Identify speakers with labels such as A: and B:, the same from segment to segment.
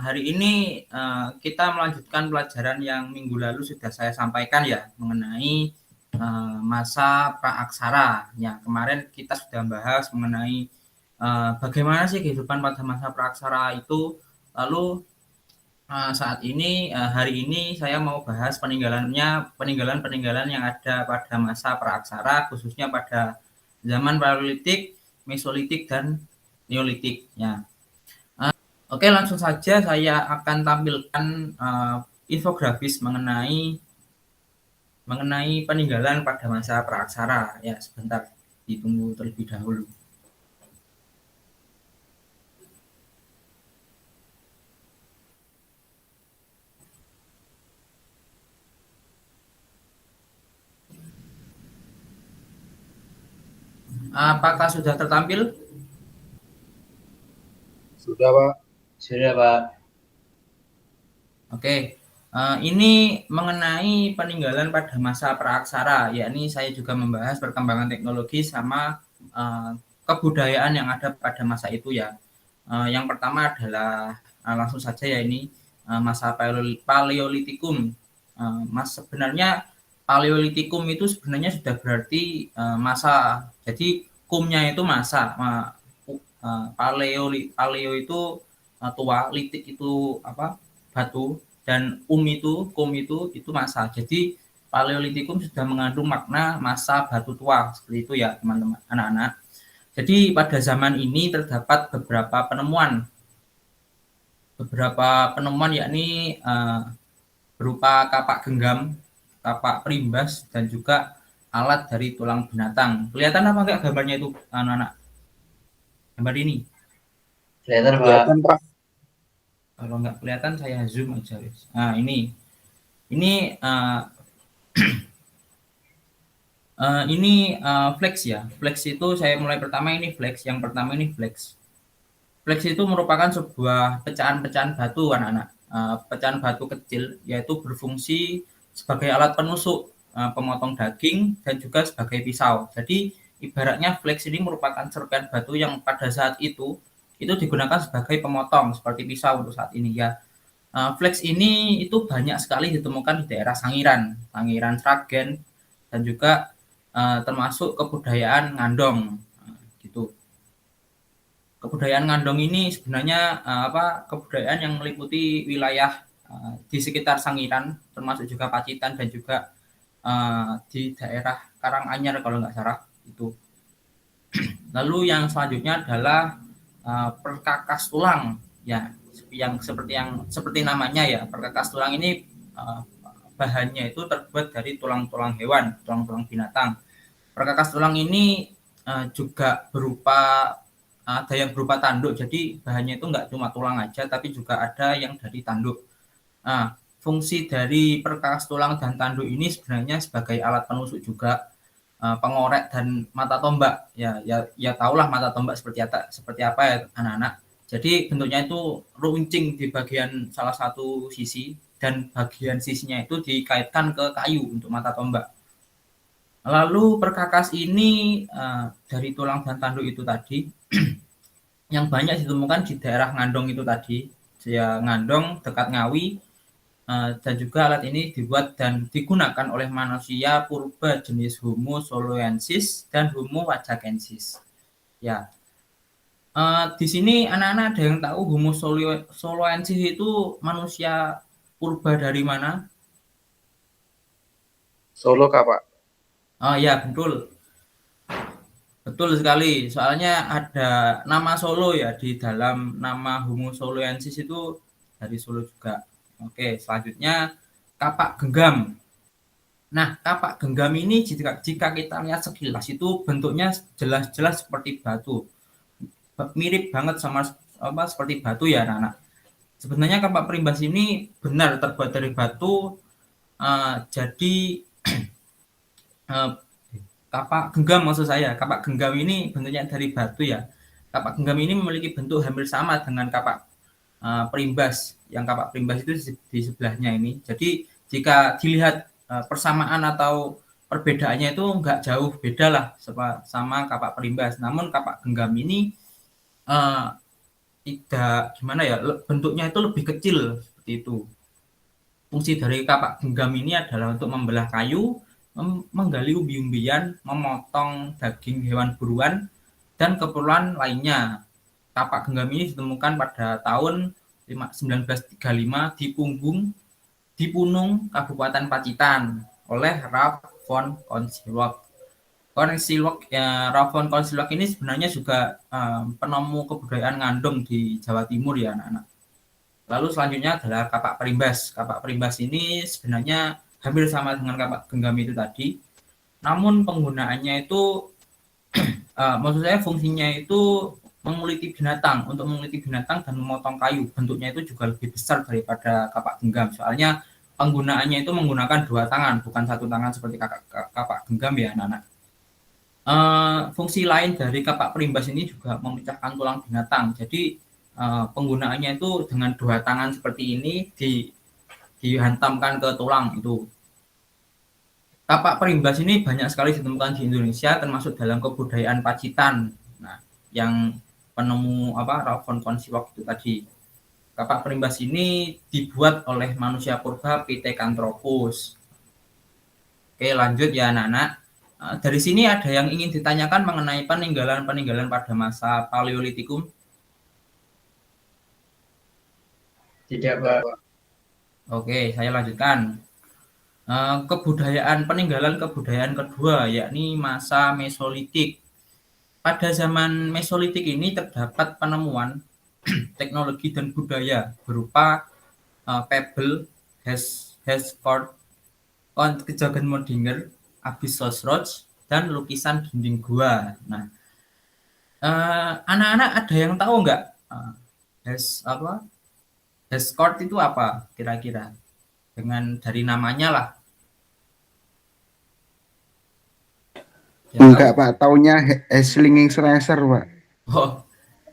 A: Hari ini kita melanjutkan pelajaran yang minggu lalu sudah saya sampaikan ya, mengenai masa praaksara. Ya, kemarin kita sudah bahas mengenai bagaimana sih kehidupan pada masa praaksara itu. Lalu hari ini saya mau bahas peninggalan yang ada pada masa praaksara, khususnya pada zaman Paleolitik, Mesolitik, dan Neolitik. Ya. Oke, langsung saja saya akan tampilkan infografis mengenai peninggalan pada masa praaksara. Ya, sebentar, ditunggu terlebih dahulu. Apakah sudah tertampil?
B: Sudah, Pak.
C: Sudah, Pak.
A: Oke, ini mengenai peninggalan pada masa praaksara, yakni saya juga membahas perkembangan teknologi sama kebudayaan yang ada pada masa itu ya. Yang pertama adalah langsung saja ya, ini masa Paleolitikum. Sebenarnya Paleolitikum itu sebenarnya sudah berarti masa. Jadi kumnya itu masa. Paleo itu tua, litik itu apa? Batu, dan kum itu masa. Jadi Paleolitikum sudah mengandung makna masa batu tua, seperti itu ya teman-teman, anak-anak. Jadi pada zaman ini terdapat beberapa penemuan yakni berupa kapak genggam, kapak perimbas, dan juga alat dari tulang binatang. Kelihatan apa enggak gambarnya itu, anak-anak? Gambar ini.
C: Kelihatan, Pak.
B: Kelihatan, Pak.
A: Kalau nggak kelihatan saya zoom aja. Nah, ini flex ya. Flex itu saya mulai pertama ini flex. Yang pertama ini flex. Flex itu merupakan sebuah pecahan-pecahan batu, anak-anak. Pecahan batu kecil, yaitu berfungsi sebagai alat penusuk, pemotong daging, dan juga sebagai pisau. Jadi ibaratnya flex ini merupakan serpihan batu yang pada saat itu digunakan sebagai pemotong seperti pisau untuk saat ini ya. Flex ini itu banyak sekali ditemukan di daerah Sangiran, Sragen, dan juga termasuk kebudayaan Ngandong, gitu. Kebudayaan Ngandong ini sebenarnya kebudayaan yang meliputi wilayah di sekitar Sangiran, termasuk juga Pacitan, dan juga di daerah Karanganyar kalau nggak salah itu. Lalu yang selanjutnya adalah perkakas tulang ya, yang seperti namanya ya, perkakas tulang ini bahannya itu terbuat dari tulang-tulang hewan, tulang-tulang binatang. Perkakas tulang ini juga ada yang berupa tanduk, jadi bahannya itu nggak cuma tulang aja, tapi juga ada yang dari tanduk. Nah, fungsi dari perkakas tulang dan tanduk ini sebenarnya sebagai alat penusuk juga, pengorek dan mata tombak. Ya tahulah mata tombak seperti apa ya anak-anak. Jadi bentuknya itu runcing di bagian salah satu sisi, dan bagian sisinya itu dikaitkan ke kayu untuk mata tombak. Lalu perkakas ini dari tulang dan tanduk itu tadi yang banyak ditemukan di daerah Ngandong itu tadi, ya, Ngandong dekat Ngawi, dan juga alat ini dibuat dan digunakan oleh manusia purba jenis Homo soloensis dan Homo wajakensis. Ya, di sini anak-anak ada yang tahu Homo soloensis itu manusia purba dari mana?
B: Solo, Kak, Pak.
A: Oh ya, betul sekali. Soalnya ada nama Solo ya di dalam nama Homo soloensis itu, dari Solo juga. Oke, selanjutnya kapak genggam. Nah, kapak genggam ini jika kita lihat sekilas itu bentuknya jelas-jelas seperti batu. Mirip banget sama seperti batu ya, anak-anak. Sebenarnya kapak perimbas ini benar terbuat dari batu. Jadi kapak genggam maksud saya. Kapak genggam ini bentuknya dari batu ya. Kapak genggam ini memiliki bentuk hampir sama dengan kapak perimbas. Yang kapak perimbas itu di sebelahnya ini. Jadi jika dilihat persamaan atau perbedaannya itu nggak jauh beda lah sama kapak perimbas. Namun kapak genggam ini tidak gimana ya, bentuknya itu lebih kecil seperti itu. Fungsi dari kapak genggam ini adalah untuk membelah kayu, menggali umbi-umbian, memotong daging hewan buruan, dan keperluan lainnya. Kapak genggam ini ditemukan pada tahun 1935 di Punung, Kabupaten Pacitan oleh Ralph von Koenigsegg. Ralph von Koenigsegg ini sebenarnya juga penemu kebudayaan ngandung di Jawa Timur ya anak-anak. Lalu selanjutnya adalah kapak perimbas. Kapak perimbas ini sebenarnya hampir sama dengan kapak genggam itu tadi, namun penggunaannya itu maksud saya fungsinya itu menguliti binatang, untuk menguliti binatang dan memotong kayu. Bentuknya itu juga lebih besar daripada kapak genggam. Soalnya penggunaannya itu menggunakan dua tangan, bukan satu tangan seperti kapak genggam ya anak-anak. Fungsi lain dari kapak perimbas ini juga memecahkan tulang binatang. Jadi penggunaannya itu dengan dua tangan seperti ini dihantamkan ke tulang itu. Kapak perimbas ini banyak sekali ditemukan di Indonesia, termasuk dalam kebudayaan Pacitan. Nah, yang penemu Ralph von Koenigsegg itu tadi. Kapak perimbas ini dibuat oleh manusia purba Pithecanthropus. Oke, lanjut ya anak-anak. Dari sini ada yang ingin ditanyakan mengenai peninggalan-peninggalan pada masa Paleolitikum?
C: Tidak, Pak.
A: Oke, saya lanjutkan. Peninggalan kebudayaan kedua, yakni masa Mesolitik. Pada zaman Mesolitik ini terdapat penemuan teknologi dan budaya berupa pebble, Hesford, Kejagenmodinger, Abyssos Rock, dan lukisan dinding gua. Nah, anak-anak ada yang tahu nggak Hesford itu apa kira-kira? Dengan dari namanya lah.
D: Enggak, Pak. Taunya Slinging Slasher, Pak.
A: Oh,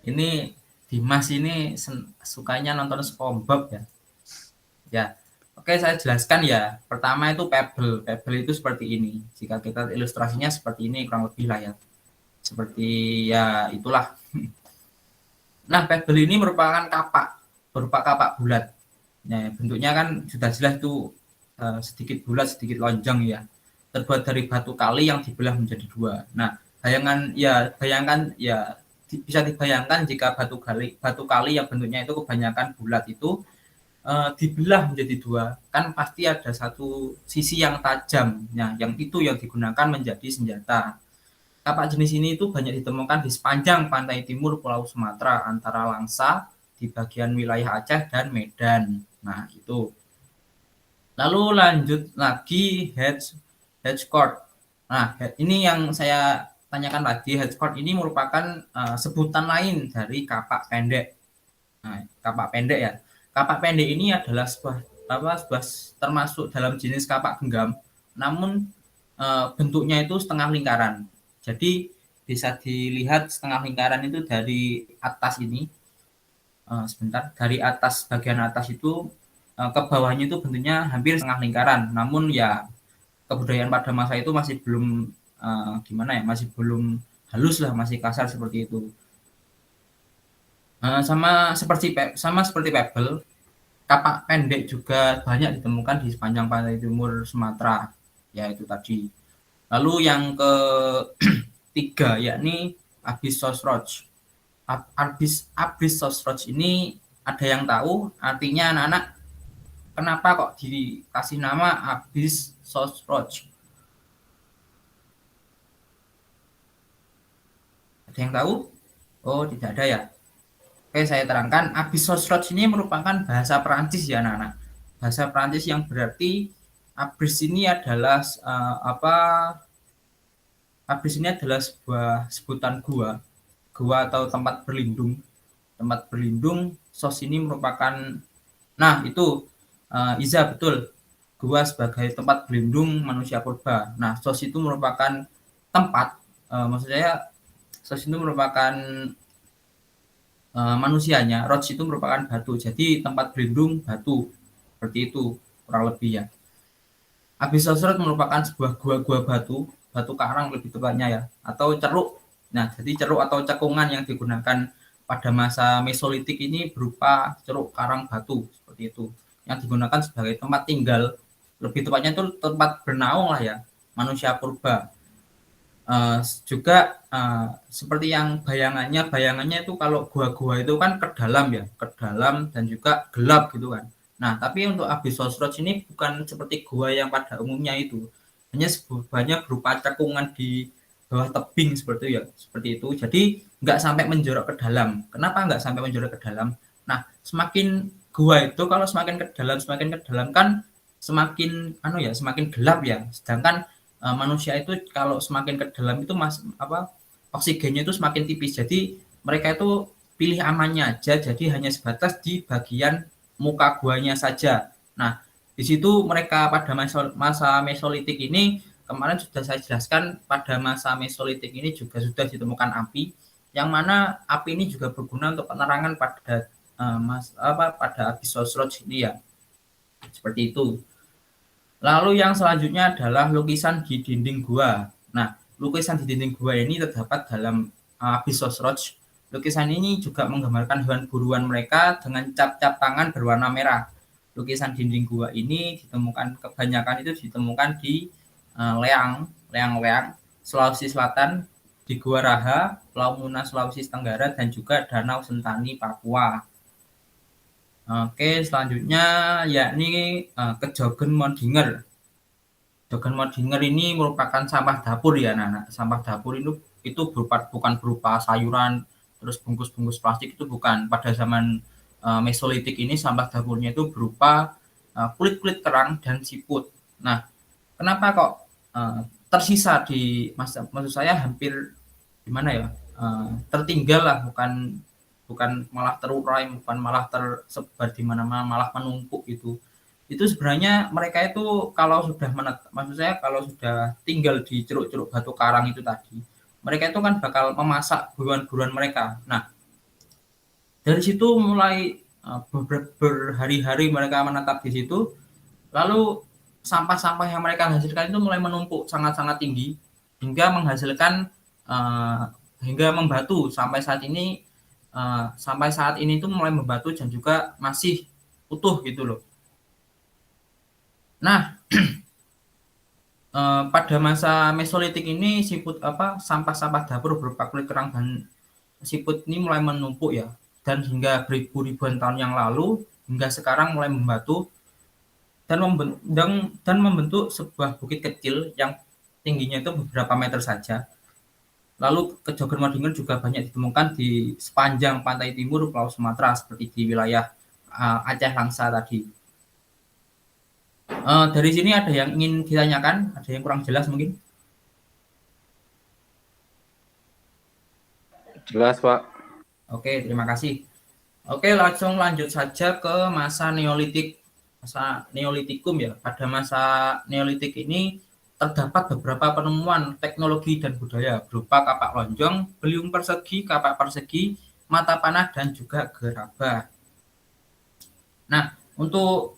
A: ini Dimas ini sukanya nonton SpongeBob ya. Ya, oke saya jelaskan ya. Pertama itu pebble. Pebble itu seperti ini. Jika kita ilustrasinya seperti ini kurang lebih lah ya. Seperti ya itulah. Nah, pebble ini merupakan berupa kapak bulat. Nah, bentuknya kan sudah jelas itu sedikit bulat, sedikit lonjong ya. Terbuat dari batu kali yang dibelah menjadi dua. Nah, bayangkan ya bisa dibayangkan jika batu kali yang bentuknya itu kebanyakan bulat itu dibelah menjadi dua, kan pasti ada satu sisi yang tajam. Nah, yang itu yang digunakan menjadi senjata. Kapak jenis ini itu banyak ditemukan di sepanjang pantai timur Pulau Sumatera antara Langsa di bagian wilayah Aceh dan Medan. Nah, itu. Lalu lanjut lagi hedgecourt. Nah, ini yang saya tanyakan tadi. Hedgecourt ini merupakan sebutan lain dari kapak pendek. Nah, kapak pendek ya. Kapak pendek ini adalah sebuah termasuk dalam jenis kapak genggam, namun bentuknya itu setengah lingkaran. Jadi bisa dilihat setengah lingkaran itu dari atas ini. Dari atas bagian atas itu ke bawahnya itu bentuknya hampir setengah lingkaran. Namun ya kebudayaan pada masa itu masih belum masih belum halus lah, masih kasar seperti itu. Sama seperti pebble, kapak pendek juga banyak ditemukan di sepanjang pantai timur Sumatera, yaitu tadi. Lalu yang ketiga yakni Abyssos Rock. Abyssos Rock ini ada yang tahu artinya anak-anak kenapa kok dikasih nama Abyssos Rock? Ada yang tahu? Oh, tidak ada ya. Oke, saya terangkan. Abyssos Rock ini merupakan bahasa Perancis ya anak-anak. Bahasa Perancis yang berarti Abyss ini adalah Abyss ini adalah sebuah sebutan gua atau tempat berlindung. Tempat berlindung. Sos ini merupakan, nah itu Iza betul. Gua sebagai tempat berlindung manusia purba. Nah, sos itu merupakan tempat, maksud saya sos itu merupakan manusianya. Roch itu merupakan batu. Jadi tempat berlindung batu. Seperti itu kurang lebih ya. Abyssos Rock merupakan sebuah gua-gua batu karang lebih tepatnya ya, atau ceruk. Nah, jadi ceruk atau cekungan yang digunakan pada masa Mesolitik ini berupa ceruk karang batu seperti itu yang digunakan sebagai tempat tinggal, lebih tepatnya itu tempat bernaung lah ya manusia purba. Juga seperti yang bayangannya itu kalau gua-gua itu kan ke dalam ya, ke dalam dan juga gelap gitu kan. Nah, tapi untuk Abyssal Rock ini bukan seperti gua yang pada umumnya itu, hanya berupa cekungan di bawah tebing seperti itu ya, seperti itu. Jadi nggak sampai menjorok ke dalam. Kenapa nggak sampai menjorok ke dalam? Nah, semakin gua itu kalau semakin ke dalam kan semakin gelap ya. Sedangkan manusia itu kalau semakin ke dalam itu oksigennya itu semakin tipis. Jadi mereka itu pilih amannya aja. Jadi hanya sebatas di bagian muka guanya saja. Nah, di situ mereka pada masa Mesolitik ini kemarin sudah saya jelaskan, pada masa Mesolitik ini juga sudah ditemukan api, yang mana api ini juga berguna untuk penerangan pada pada Abyssal Rock ini ya. Seperti itu. Lalu yang selanjutnya adalah lukisan di dinding gua. Nah, lukisan di dinding gua ini terdapat dalam Abyssal Rock. Lukisan ini juga menggambarkan hewan buruan mereka dengan cap-cap tangan berwarna merah. Lukisan dinding gua ini kebanyakan itu ditemukan di Leang, Sulawesi Selatan, di Gua Raha, Pulau Muna, Sulawesi Tenggara, dan juga Danau Sentani, Papua. Oke, selanjutnya yakni Kejogen Mondinger. Kejogen Mondinger ini merupakan sampah dapur ya, anak-anak. Sampah dapur itu bukan berupa sayuran, terus bungkus-bungkus plastik, itu bukan. Pada zaman Mesolitik ini sampah dapurnya itu berupa kulit-kulit kerang dan siput. Nah, kenapa kok tersisa maksud saya hampir gimana ya? Tertinggal lah, bukan malah terurai, bukan malah tersebar di mana-mana, malah menumpuk itu. Itu sebenarnya mereka itu kalau sudah tinggal di ceruk-ceruk batu karang itu tadi, mereka itu kan bakal memasak buruan-buruan mereka. Nah, dari situ mulai berhari-hari mereka menetap di situ, lalu sampah-sampah yang mereka hasilkan itu mulai menumpuk sangat-sangat tinggi hingga menghasilkan hingga membatu sampai saat ini itu mulai membatu dan juga masih utuh gitu loh. Nah, pada masa Mesolitik ini sampah-sampah dapur berupa kulit kerang dan siput ini mulai menumpuk ya, dan hingga beribu-ribuan tahun yang lalu hingga sekarang mulai membatu dan membentuk sebuah bukit kecil yang tingginya itu beberapa meter saja. Lalu Kejogen Mondinger juga banyak ditemukan di sepanjang pantai timur Pulau Sumatera seperti di wilayah Aceh Langsa tadi. Dari sini ada yang ingin ditanyakan? Ada yang kurang jelas mungkin?
B: Jelas, Pak.
A: Oke, terima kasih. Oke, langsung lanjut saja ke masa Neolitik. Masa Neolitikum ya. Pada masa Neolitik ini terdapat beberapa penemuan teknologi dan budaya berupa kapak lonjong, beliung persegi, kapak persegi, mata panah, dan juga gerabah. Nah, untuk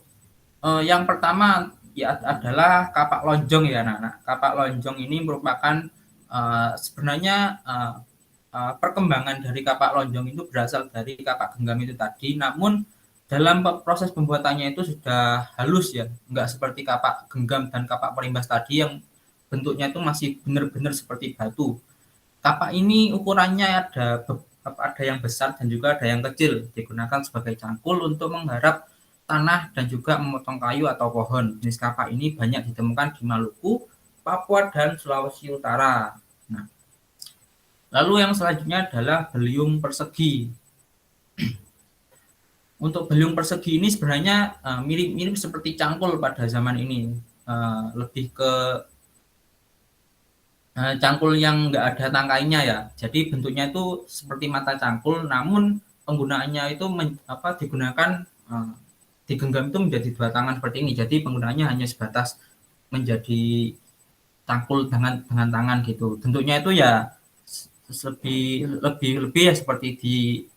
A: yang pertama ya adalah kapak lonjong ya anak-anak. Kapak lonjong ini merupakan sebenarnya perkembangan dari kapak lonjong itu berasal dari kapak genggam itu tadi, namun dalam proses pembuatannya itu sudah halus ya, enggak seperti kapak genggam dan kapak perimbas tadi yang bentuknya itu masih benar-benar seperti batu. Kapak ini ukurannya ada yang besar dan juga ada yang kecil, digunakan sebagai cangkul untuk menggarap tanah dan juga memotong kayu atau pohon. Jenis kapak ini banyak ditemukan di Maluku, Papua, dan Sulawesi Utara. Nah, lalu yang selanjutnya adalah beliung persegi. Untuk beliung persegi ini sebenarnya mirip-mirip seperti cangkul pada zaman ini, lebih ke cangkul yang nggak ada tangkainya ya. Jadi bentuknya itu seperti mata cangkul, namun penggunaannya itu digunakan digenggam itu menjadi dua tangan seperti ini. Jadi penggunaannya hanya sebatas menjadi cangkul dengan tangan gitu. Bentuknya itu ya lebih ya seperti di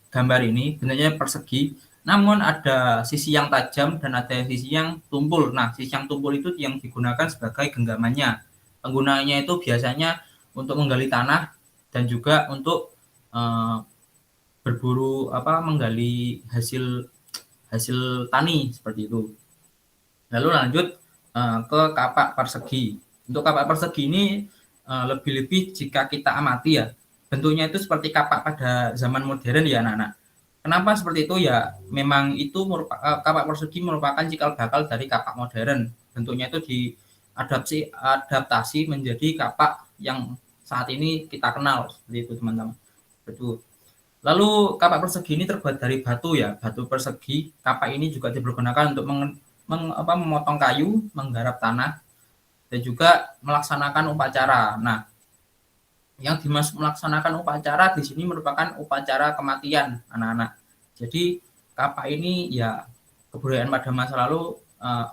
A: gambar ini, bentuknya persegi. Namun ada sisi yang tajam dan ada sisi yang tumpul. Nah, sisi yang tumpul itu yang digunakan sebagai genggamannya. Penggunaannya itu biasanya untuk menggali tanah dan juga untuk berburu menggali hasil tani seperti itu. Lalu lanjut ke kapak persegi. Untuk kapak persegi ini lebih-lebih jika kita amati ya, bentuknya itu seperti kapak pada zaman modern ya anak-anak. Kenapa seperti itu ya? Memang itu kapak persegi merupakan cikal bakal dari kapak modern. Bentuknya itu diadaptasi menjadi kapak yang saat ini kita kenal seperti itu teman-teman. Betul. Lalu kapak persegi ini terbuat dari batu ya, batu persegi. Kapak ini juga dipergunakan untuk memotong kayu, menggarap tanah, dan juga melaksanakan upacara. Nah, yang dimaksud melaksanakan upacara di sini merupakan upacara kematian anak-anak. Jadi kapak ini ya kebudayaan pada masa lalu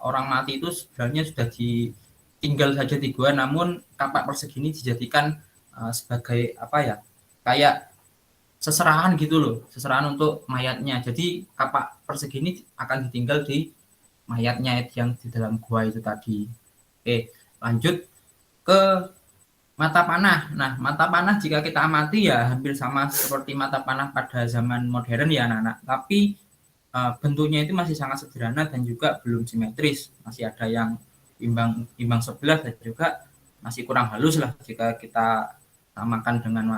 A: orang mati itu sebenarnya sudah ditinggal saja di gua, namun kapak persegi ini dijadikan sebagai kayak seserahan gitu loh, seserahan untuk mayatnya. Jadi kapak persegi ini akan ditinggal di mayatnya yang di dalam gua itu tadi. Oke, lanjut ke mata panah. Nah, mata panah jika kita amati ya hampir sama seperti mata panah pada zaman modern ya anak-anak. Tapi bentuknya itu masih sangat sederhana dan juga belum simetris. Masih ada yang imbang sebelah dan juga masih kurang halus lah jika kita samakan dengan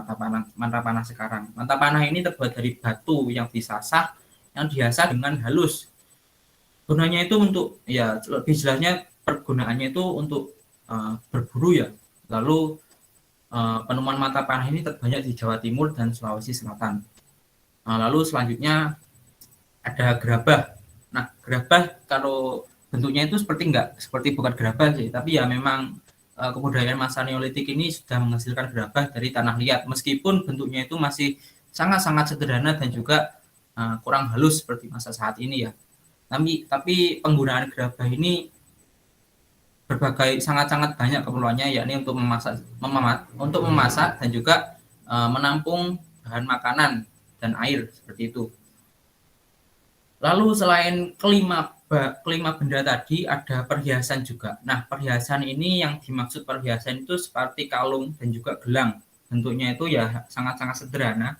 A: mata panah sekarang. Mata panah ini terbuat dari batu yang disasah, yang diasah dengan halus. Gunanya itu untuk ya lebih jelasnya pergunaannya itu untuk berburu ya. Lalu penemuan mata panah ini terbanyak di Jawa Timur dan Sulawesi Selatan. Lalu selanjutnya ada gerabah. Nah, gerabah kalau bentuknya itu seperti bukan gerabah sih, tapi ya memang kebudayaan masa Neolitik ini sudah menghasilkan gerabah dari tanah liat, meskipun bentuknya itu masih sangat-sangat sederhana dan juga kurang halus seperti masa saat ini ya. Tapi penggunaan gerabah ini sangat-sangat banyak keperluannya, yakni untuk memasak dan juga menampung bahan makanan dan air seperti itu. Lalu selain kelima benda tadi ada perhiasan juga. Nah, perhiasan ini yang dimaksud perhiasan itu seperti kalung dan juga gelang. Bentuknya itu ya sangat-sangat sederhana.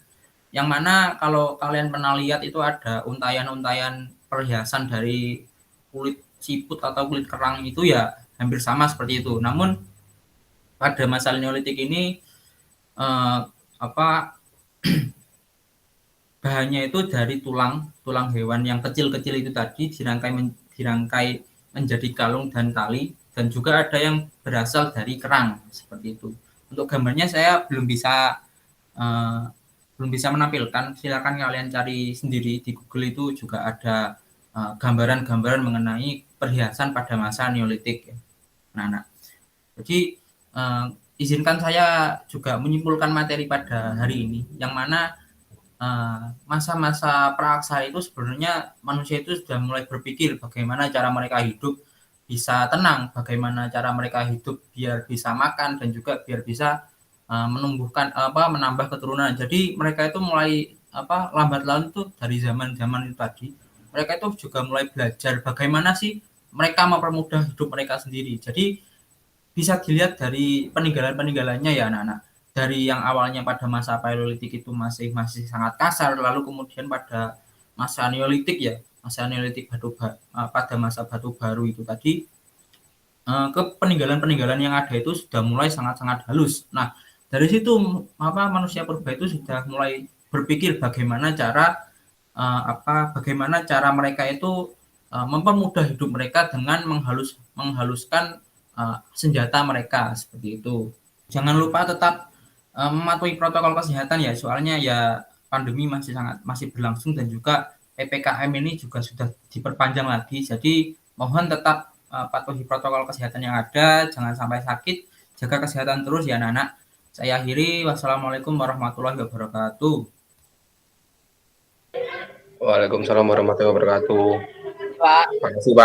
A: Yang mana kalau kalian pernah lihat itu ada untayan-untayan perhiasan dari kulit siput atau kulit kerang itu ya hampir sama seperti itu. Namun pada masa Neolitik ini bahannya itu dari tulang hewan yang kecil-kecil itu tadi dirangkai menjadi kalung dan tali, dan juga ada yang berasal dari kerang seperti itu. Untuk gambarnya saya belum bisa menampilkan, silakan kalian cari sendiri di Google, itu juga ada gambaran-gambaran mengenai perhiasan pada masa Neolitik. Nah, jadi izinkan saya juga menyimpulkan materi pada hari ini, yang mana masa-masa praksa itu sebenarnya manusia itu sudah mulai berpikir bagaimana cara mereka hidup bisa tenang, bagaimana cara mereka hidup biar bisa makan dan juga biar bisa menambah keturunan. Jadi mereka itu mulai lambat laun itu dari zaman-zaman itu tadi, mereka itu juga mulai belajar bagaimana sih mereka mempermudah hidup mereka sendiri. Jadi bisa dilihat dari peninggalan-peninggalannya ya anak-anak. Dari yang awalnya pada masa Paleolitik itu masih sangat kasar, lalu kemudian pada masa Neolitik ya, pada masa batu baru itu tadi, ke peninggalan-peninggalan yang ada itu sudah mulai sangat-sangat halus. Nah, dari situ manusia purba itu sudah mulai berpikir bagaimana cara mereka itu mempermudah hidup mereka dengan menghaluskan senjata mereka seperti itu. Jangan lupa tetap mematuhi protokol kesehatan ya, soalnya ya pandemi masih berlangsung dan juga PPKM ini juga sudah diperpanjang lagi. Jadi mohon tetap patuhi protokol kesehatan yang ada, jangan sampai sakit, jaga kesehatan terus ya anak-anak. Saya akhiri, wassalamualaikum warahmatullahi wabarakatuh.
B: Waalaikumsalam warahmatullahi wabarakatuh.
C: Pak.
B: Terima kasih, Pak.